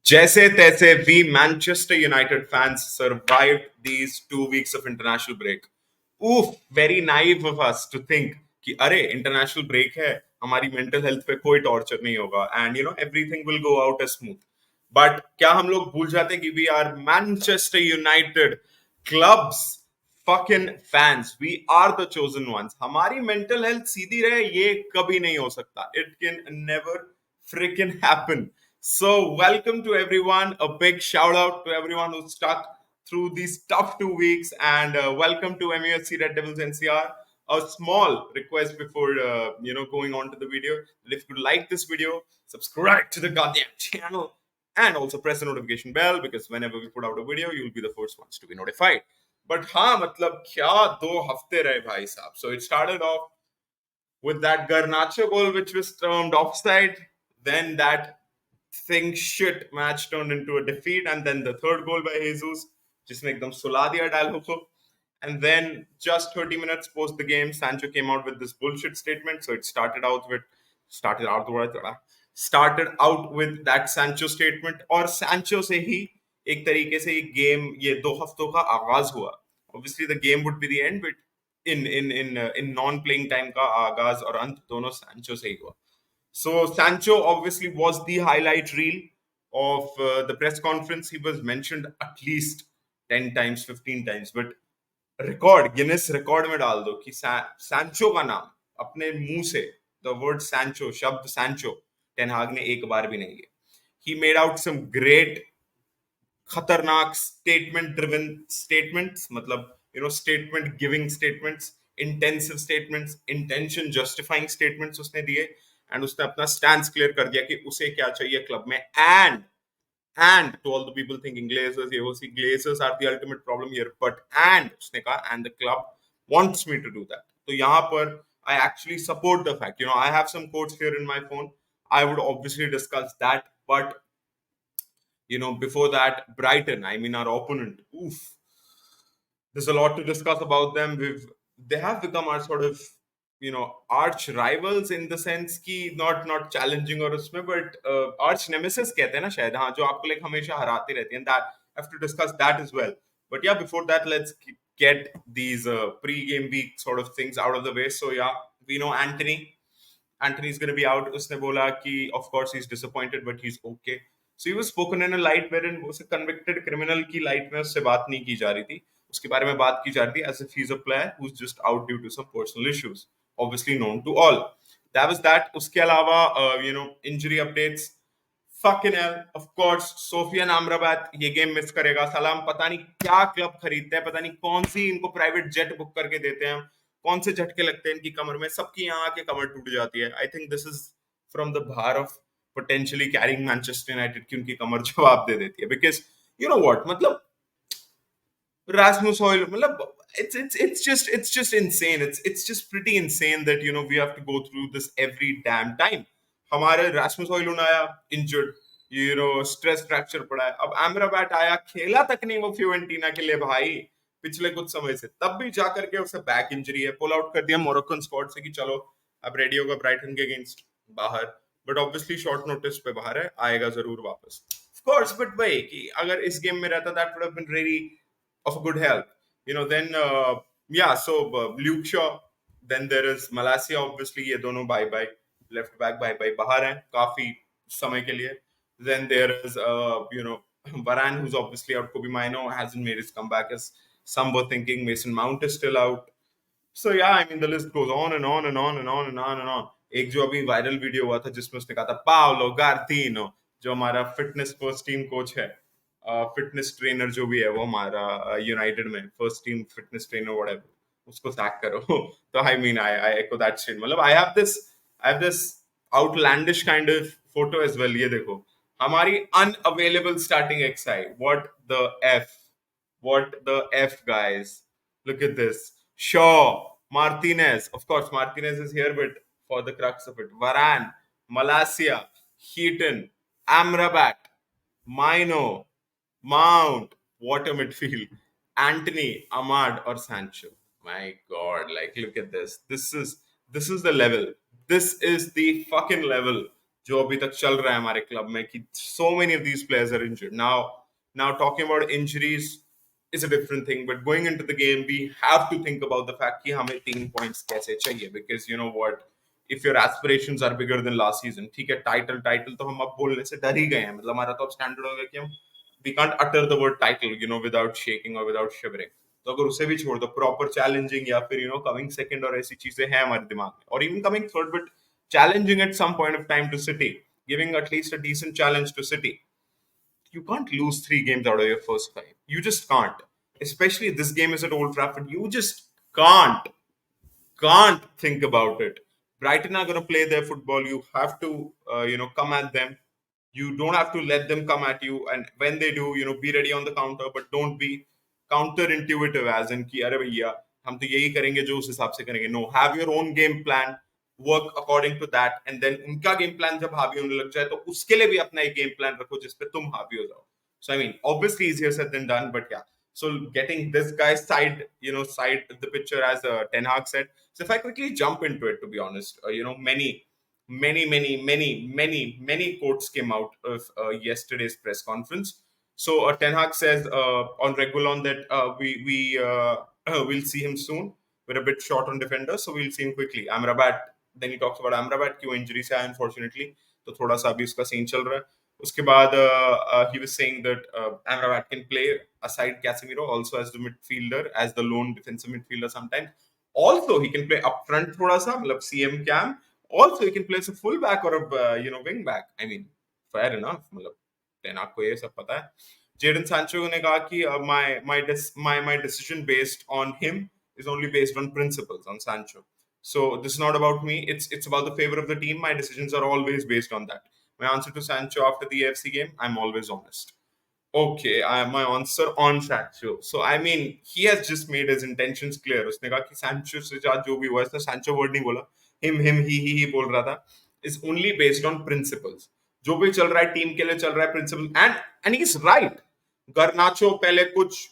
Jaise taise, we Manchester United fans survived these 2 weeks of international break. Oof, very naive of us to think कि अरे international break है, हमारी mental health पे कोई torture नहीं होगा and everything will go out as smooth. But क्या हम लोग भूल जाते हैं कि we are Manchester United clubs fucking fans. We are the chosen ones. हमारी mental health सीधी रहे ये कभी नहीं हो सकता. It can never freaking happen. So, welcome to everyone. A big shout out to everyone who stuck through these tough 2 weeks, and welcome to MUFC Red Devils NCR. A small request before going on to the video. If you like this video, subscribe to the goddamn channel and also press the notification bell because whenever we put out a video, you'll be the first ones to be notified. But हाँ मतलब क्या 2 हफ्ते रहे भाई साहब. So it started off with that Garnacho goal, which was termed offside. Then that thing shit match turned into a defeat, and then the third goal by Jesus, जिसने एकदम सुला दिया डालो को. And then just 30 minutes post the game, Sancho came out with this bullshit statement. So it started out with that Sancho statement, और Sancho से ही एक तरीके से ये गेम ये 2 हफ्तों का आगाज हुआ. Obviously the game would be the end, but in non-playing time का आगाज और अंत दोनों Sancho से ही हुआ. So Sancho obviously was the highlight reel of the press conference. He was mentioned at least 10 times, 15 times. But Guinness record में डाल दो कि सैंचो का नाम अपने मुंह से द वर्ड सैंचो शब्द सैंचो टेनहाग ने एक बार भी नहीं लिया. He made out some great खतरनाक स्टेटमेंट ड्रिवन स्टेटमेंट्स, मतलब statement giving statements, intensive statements, intention justifying statements उसने दिए. एंड उसने अपना स्टैंड क्लियर कर दिया कि उसे क्या चाहिए क्लब में. And to all the people thinking Glazers, AOC, Glazers are the ultimate problem here. But उसने कहा, and the club wants me to do that. So यहाँ पर I actually support the fact. I have some quotes here in my phone. I would obviously discuss that. But, before that, Brighton, I mean our opponent, oof. There's a lot to discuss about them. They have become our sort of arch rivals in the sense कि not challenging और उसमें, but arch nemesis कहते हैं ना शायद, हाँ, जो आपको like हमेशा हराते रहते हैं. That I have to discuss that as well. But yeah, before that, let's get these pre-game week sort of things out of the way. So yeah, we know Anthony's going to be out. उसने बोला कि of course he's disappointed, but he's okay. So he was spoken in a light wherein उसे convicted criminal की light में उससे बात नहीं की जा रही थी. उसके बारे में बात की जा रही थी as if he's a player who's just out due to some personal issues, obviously known to all. That was that. उसके अलावा injury updates. Fucking hell, of course, Sofian Amrabat ये गेम मिस करेगा. सलाम पता नहीं क्या क्लब खरीदते हैं, पता नहीं कौन सी इनको प्राइवेट जेट बुक करके देते हैं, कौन से झटके लगते हैं इनकी कमर में, सबकी यहाँ आके कमर टूट जाती है. I think this is from the भार of potentially carrying Manchester United की उनकी कमर जवाब दे देती है. बिकॉज यू नो व्हाट, मतलब Rasmus Hoyle, it's just insane. It's just pretty insane that we have to go through this every damn time. हमारे Rasmus Hoyle आया injured, stress fracture पड़ा है. अब Amrabat आया, खेला तक नहीं वो फ्यूएंटीना के लिए भाई पिछले कुछ समय से, तब भी जाकर के उसे बैक इंजरी है, पुल आउट कर दिया मोरक्कन स्क्वाड से कि चलो अब रेडी होगा ब्राइटन के अगेंस्ट बाहर. बट ऑब्वियसली शॉर्ट नोटिस पे बाहर है, आएगा जरूर वापस. ऑफ कोर्स, बट भाई कि अगर इस गेम में रहता that would have been really of a good help. Then so Luke Shaw, then there is Malacia, obviously ये दोनों bye left back bye बाहर हैं काफी समय के लिए. Then there is Varane, who's obviously out. Kobe Mino hasn't made his comeback as some were thinking. Mason Mount is still out. So yeah, I mean the list goes on and on and on and on and on and on. एक जो अभी viral video हुआ था जिसमें उसने कहा था Paolo Gartino, जो हमारा फिटनेस फर्स्ट टीम कोच है, फिटनेस ट्रेनर जो भी है वो हमारा यूनाइटेड में first team fitness trainer whatever, उसको सैक करो. तो I mean I echo that shit. मतलब I have this outlandish kind of photo as well. ये देखो हमारी unavailable starting XI. What the F guys, look at this. Shaw, Martinez, of course Martinez is here, but for the crux of it, Varane, Malacia, Heaton, Amrabat, Mino, Mount, what a midfield. Anthony, Ahmad, or Sancho. My God, like look at this. This is the level. This is the fucking level जो अभी तक चल रहा है हमारे club में कि so many of these players are injured. Now talking about injuries is a different thing, but going into the game we have to think about the fact कि हमें 3 points कैसे चाहिए, because you know what, if your aspirations are bigger than last season, ठीक है, title तो हम अब बोलने से डर ही गए हैं, मतलब हमारा तो अब स्टैंडर्ड हो गया कि हम we can't utter the word title, you know, without shaking or without shivering. तो अगर उसे भी छोड़ दो, प्रॉपर चैलेंजिंग या फिर कमिंग सेकंड और ऐसी चीजें हैं हमारे दिमाग में, और even coming third, but challenging at some point of time to City, giving at least a decent challenge to City. You can't lose 3 games out of your first 5. You just can't. Especially this game is at Old Trafford. You just can't think about it. Brighton are going to play their football. You have to, come at them. You don't have to let them come at you. And when they do, be ready on the counter, but don't be counterintuitive as in कि अरे भैया हम तो यही करेंगे जो उस हिसाब से करेंगे. No, have your own game plan, work according to that, and then उनका game plan जब हावी होने लग जाए तो उसके लिए भी अपना एक game plan रखो जिसपे तुम हावी हो जाओ. So I mean, obviously easier said than done, but yeah. So getting this guy's side, side the picture, as Ten Hag said. So if I quickly jump into it, to be honest, many quotes came out of yesterday's press conference. So Ten Hag says on Regulon that we'll see him soon. We're a bit short on defenders, so we'll see him quickly. Amrabat. Then he talks about Amrabat क्यों injury से आया unfortunately, तो थोड़ा सा अभी उसका scene चल रहा है. उसके बाद he was saying that Amrabat can play aside Casemiro also as the midfielder, as the lone defensive midfielder sometimes. Also, he can play up front थोड़ा सा, मतलब CM cam. Also, he can play as a full back or a wing back. I mean, fair enough. मतलब then आपको ये सब पता है. Jadon Sancho ने कहा कि my decision based on him is only based on principles on Sancho. So this is not about me. It's about the favor of the team. My decisions are always based on that. My answer to Sancho after the AFC game, I'm always honest. Okay, my answer on Sancho. So I mean, he has just made his intentions clear. उसने कहा कि Sancho से जो भी हुआ, इसने Sancho word नहीं बोला. Him, he बोल रहा था. Is only based on principles. जो भी चल रहा है टीम के लिए चल रहा है principle, and he's right. Garnacho पहले कुछ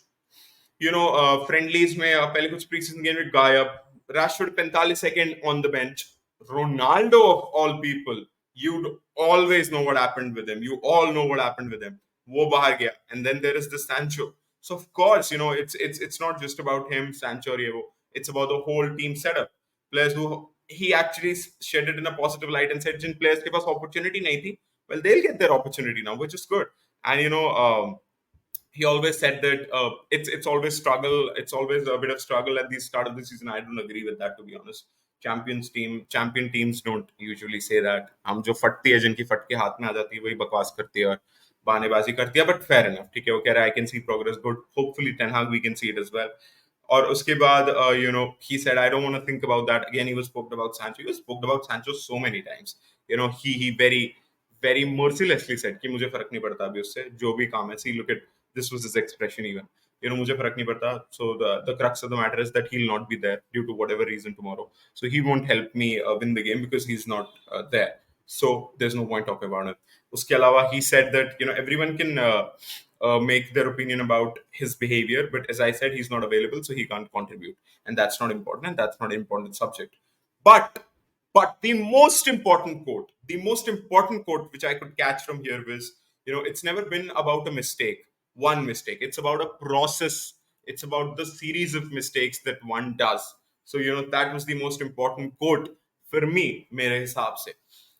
फ्रेंडलीज में पहले कुछ प्रीसीजन गेम में गायब. Rashford 45 second on the bench. Ronaldo of all people, you'd always know what happened with him. You all know what happened with him. वो बाहर गया. And then there is the Sancho. So of course, it's not just about him, Sancho or Evo. It's about the whole team setup. Players who he actually shed it in a positive light and said Jin players के पास opportunity नहीं थी, well they'll get their opportunity now, which is good. And he always said that it's always struggle. It's always a bit of struggle at the start of the season. I don't agree with that, to be honest. Champion teams don't usually say that. हम जो फटती है, जिनकी फट के हाथ में आ जाती है, वही बकवास करती है और बहानेबाजी करती है. बट फेयर इनफ, ठीक है, वो कह रहा है I can see progress good. Hopefully Ten Hag we can see it as well. और उसके बाद he said I don't want to think about that again. He was spoke about Sancho. He was spoke about Sancho so many times. He very mercilessly said कि मुझे फर्क नहीं पड़ता अभी उससे, जो भी काम है. See, look at this was his expression even. मुझे फर्क नहीं पड़ता. So the crux of the matter is that he'll not be there due to whatever reason tomorrow. So he won't help me win the game because he's not there. So there's no point talking about it. उसके अलावा he said that everyone can make their opinion about his behavior, but as I said, he's not available, so he can't contribute, and that's not important, and that's not an important subject. But the most important quote which I could catch from here was, it's never been about a mistake, one mistake. It's about a process. It's about the series of mistakes that one does. So that was the most important quote for me, mere hisab se.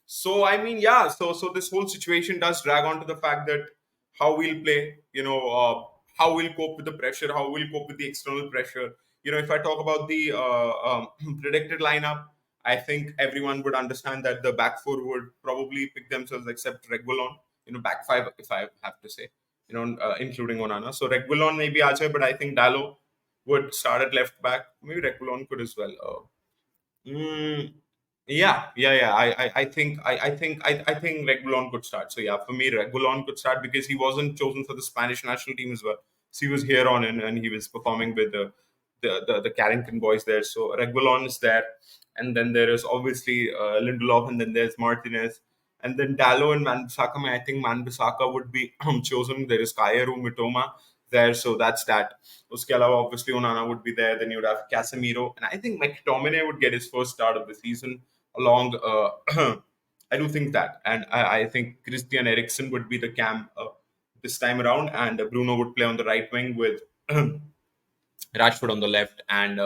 So I mean, yeah. So this whole situation does drag on to the fact that how we'll play, how we'll cope with the pressure, how we'll cope with the external pressure. If I talk about the predicted lineup, I think everyone would understand that the back four would probably pick themselves except Reguilon. Back five, if I have to say, including Onana. So Reguilon maybe Ache, but I think Dallo would start at left back. Maybe Reguilon could as well. Mm, yeah. I think Regulon could start. So yeah, for me, Regulon could start because he wasn't chosen for the Spanish national team as well. So he was here on in, and he was performing with the Carrington boys there. So Regulon is there, and then there is obviously Lindelof, and then there's Martinez, and then Dallo and Wan-Bissaka. I think Wan-Bissaka would be chosen. There is Kayeru Mitoma there, so that's that. Uske alawa, obviously Onana would be there. Then you'd have Casemiro, and I think McTominay would get his first start of the season along I do think that, and I think Christian Eriksen would be the cam this time around, and Bruno would play on the right wing with Rashford on the left, and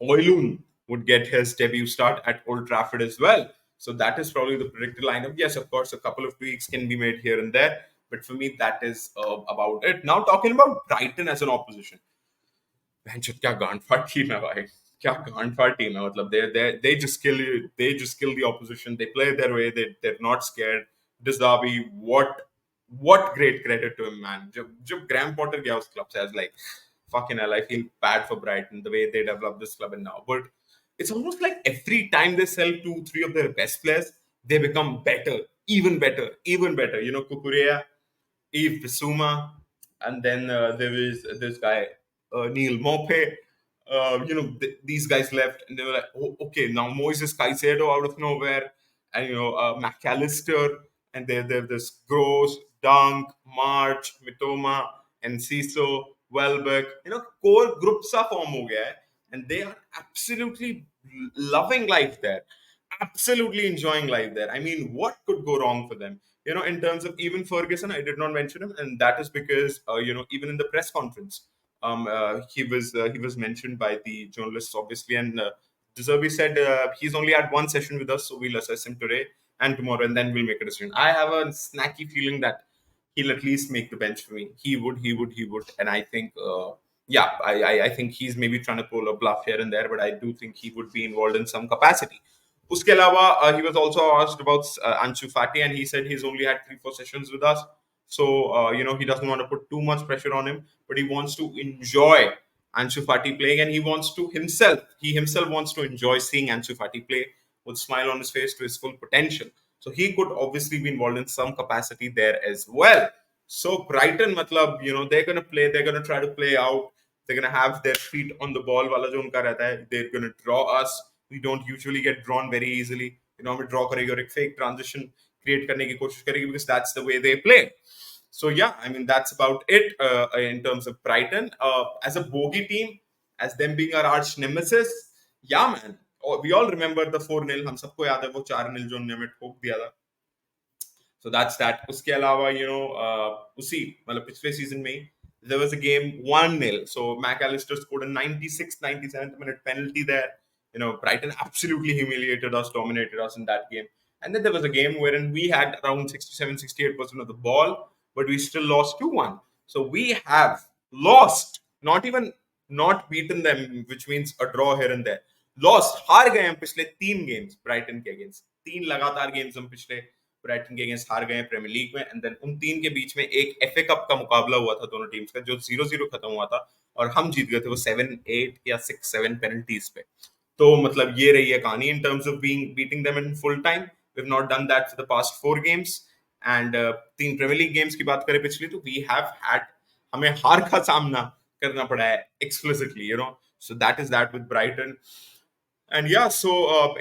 Oilun would get his debut start at Old Trafford as well. So that is probably the predicted lineup. Yes, of course, a couple of tweaks can be made here and there, but for me, that is about it. Now, talking about Brighton as an opposition, बेंचोद क्या गांडफाड़ team है भाई क्या गांडफाड़ team है मतलब they just kill you, they just kill the opposition, they play their way, they're not scared. Dizabi, what great credit to him, man. जब Graham Potter गया उस club से, I was like fucking hell, I feel bad for Brighton the way they developed this club, and now but it's almost like every time they sell two three of their best players, they become better, even better. You know, Kukurea, Eve Bissouma, and then there is this guy Neil Mope. These guys left, and they were like, "Oh, okay, now Moises Caicedo out of nowhere, and McAllister, and there's this Gross, Dunk, March, Mitoma, and Ciso, Welbeck. Core group सा form हो गया है, and they are absolutely loving life there, absolutely enjoying life there. I mean, what could go wrong for them? In terms of even Ferguson, I did not mention him, and that is because even in the press conference, he was mentioned by the journalists, obviously, and De Zerbi said he's only had one session with us, so we'll assess him today and tomorrow, and then we'll make a decision. I have a snacky feeling that he'll at least make the bench for me. He would, and I think. Yeah, I think he's maybe trying to pull a bluff here and there, but I do think he would be involved in some capacity. उसके अलावा he was also asked about Ansu Fati, and he said he's only had 3-4 sessions with us, so he doesn't want to put too much pressure on him, but he wants to enjoy Ansu Fati playing, and he himself wants to enjoy seeing Ansu Fati play with a smile on his face to his full potential. So he could obviously be involved in some capacity there as well. So Brighton, matlab, they're gonna play, they're gonna try to play out, they're gonna have their feet on the ball. वाला जो उनका रहता है, they're gonna draw us. We don't usually get drawn very easily. हमें draw करेगी और एक fake transition create करने की कोशिश करेगी, because that's the way they play. So yeah, I mean that's about it in terms of Brighton as a bogey team, as them being our arch nemesis. Yeah, man. We all remember the 4-0. हम सबको याद है वो 4-0 जो उन्होंने हमें ठोक दिया था. So that's that. उसके अलावा उसी मतलब पिछले सीजन में there was a game 1-0. So McAllister scored a 96th, 97th minute penalty there. Brighton absolutely humiliated us, dominated us in that game. And then there was a game wherein we had around 67, 68% of the ball, but we still lost 2-1. So we have lost, not beaten them, which means a draw here and there. Lost, हार गए हम पिछले 3 games Brighton के against. 3 लगातार games हम पिछले Brighton के against हार गए प्रीमियर लीग में, एंड देन उन 3 के बीच में एक एफए कप का मुकाबला हुआ था दोनों टीम्स का, जो 0-0 खत्म हुआ था, और हम जीत गए थे वो 7-8 या 6-7 पेनल्टीज पे. तो मतलब ये रही है कहानी in terms of beating them in full time. We have not done that for the past 4 games, and 3 Premier League games की बात करें पिछली, तो वी हैव हैड, हमें हार का सामना करना पड़ा है explicitly, so that is that with Brighton. And yeah, so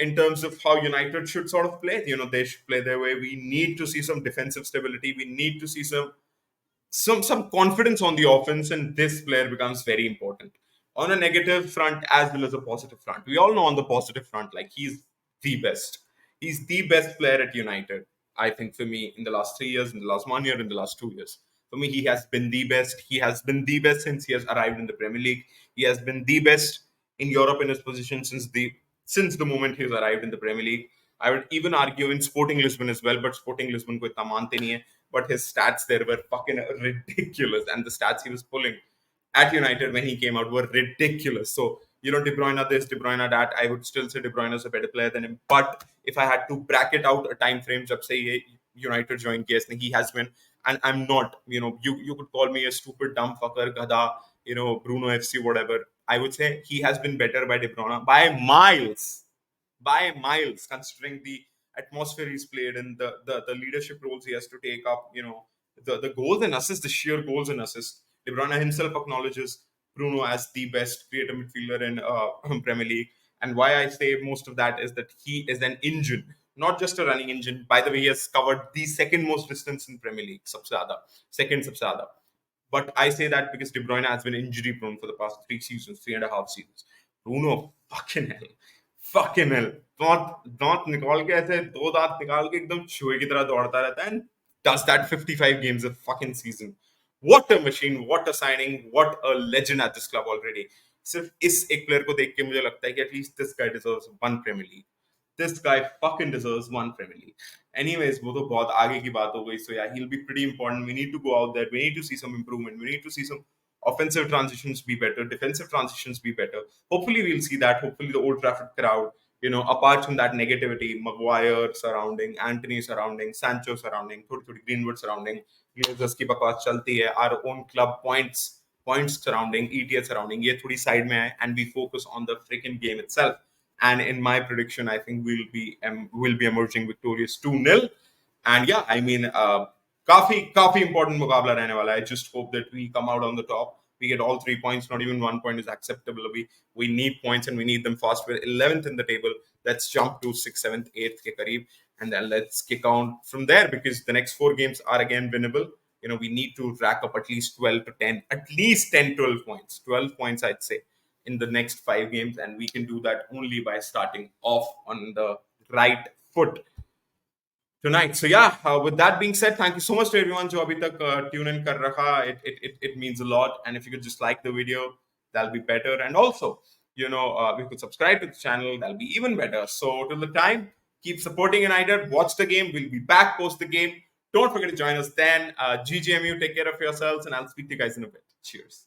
in terms of how United should sort of play, they should play their way. We need to see some defensive stability. We need to see some confidence on the offense, and this player becomes very important on a negative front as well as a positive front. We all know on the positive front, like he's the best. He's the best player at United. I think for me, in the last 3 years, in the last 1 year, in the last 2 years, for me, he has been the best. He has been the best since he has arrived in the Premier League. He has been the best in Europe in his position since the moment he has arrived in the Premier League. I would even argue in Sporting Lisbon as well, but Sporting Lisbon को इतना मानते नहीं है. But his stats there were fucking ridiculous, and the stats he was pulling at United when he came out were ridiculous. So De Bruyne this, De Bruyne that. I would still say De Bruyne is a better player than him. But if I had to bracket out a time frame, जब से ये United joined किया इसने, he has been, and I'm not, you could call me a stupid dumb fucker, gada, Bruno FC, whatever. I would say he has been better by De Bruyne by miles, considering the atmosphere he's played in, the leadership roles he has to take up, the goals and assists, the sheer goals and assists. De Bruyne himself acknowledges Bruno as the best creative midfielder in Premier League. And why I say most of that is that he is an engine, not just a running engine. By the way, he has covered the second most distance in Premier League, second सबसे ज़्यादा. But I say that because De Bruyne has been injury prone for the past 3 seasons, 3.5 seasons. Bruno, fucking hell. fucking hell, दांत दांत निकाल के ऐसे दो दांत निकाल के एकदम चूहे की तरह दौड़ता रहता है, and does that 55 games a fucking season. What a machine, what a signing, what a legend at this club already. सिर्फ इस एक प्लेयर को देख के मुझे लगता है कि at least this guy deserves one Premier League. This guy fucking deserves one Premier League. Anyways, वो तो बहुत आगे की बात हो गई. So yeah, he'll be pretty important. We need to go out there. We need to see some improvement. We need to see some offensive transitions be better, defensive transitions be better. Hopefully, we'll see that. Hopefully, the Old Trafford crowd, apart from that negativity, Maguire surrounding, Anthony surrounding, Sancho surrounding, थोड़ी Greenwood surrounding, Glazers की बकवास चलती है. Our own club points surrounding, ETS surrounding, ये थोड़ी side में है, and we focus on the freaking game itself. And in my prediction, I think we'll be emerging victorious 2-0. And yeah, I mean, काफी important मुकाबला रहने वाला है. I just hope that we come out on the top. We get all 3 points. Not even 1 point is acceptable. We need points and we need them fast. We're 11th in the table. Let's jump to 6th, 7th, 8th के करीब, and then let's kick on from there, because the next 4 games are again winnable. We need to rack up at least 12 to 10, at least 10, 12 points. 12 points, I'd say, in the next 5 games, and we can do that only by starting off on the right foot tonight. So yeah, with that being said, thank you so much to everyone जो अभी तक tune in कर रखा. It means a lot, and if you could just like the video, that'll be better. And also, if you could subscribe to the channel, that'll be even better. So till the time, keep supporting United. Watch the game. We'll be back post the game. Don't forget to join us then. GGMU, take care of yourselves, and I'll speak to you guys in a bit. Cheers.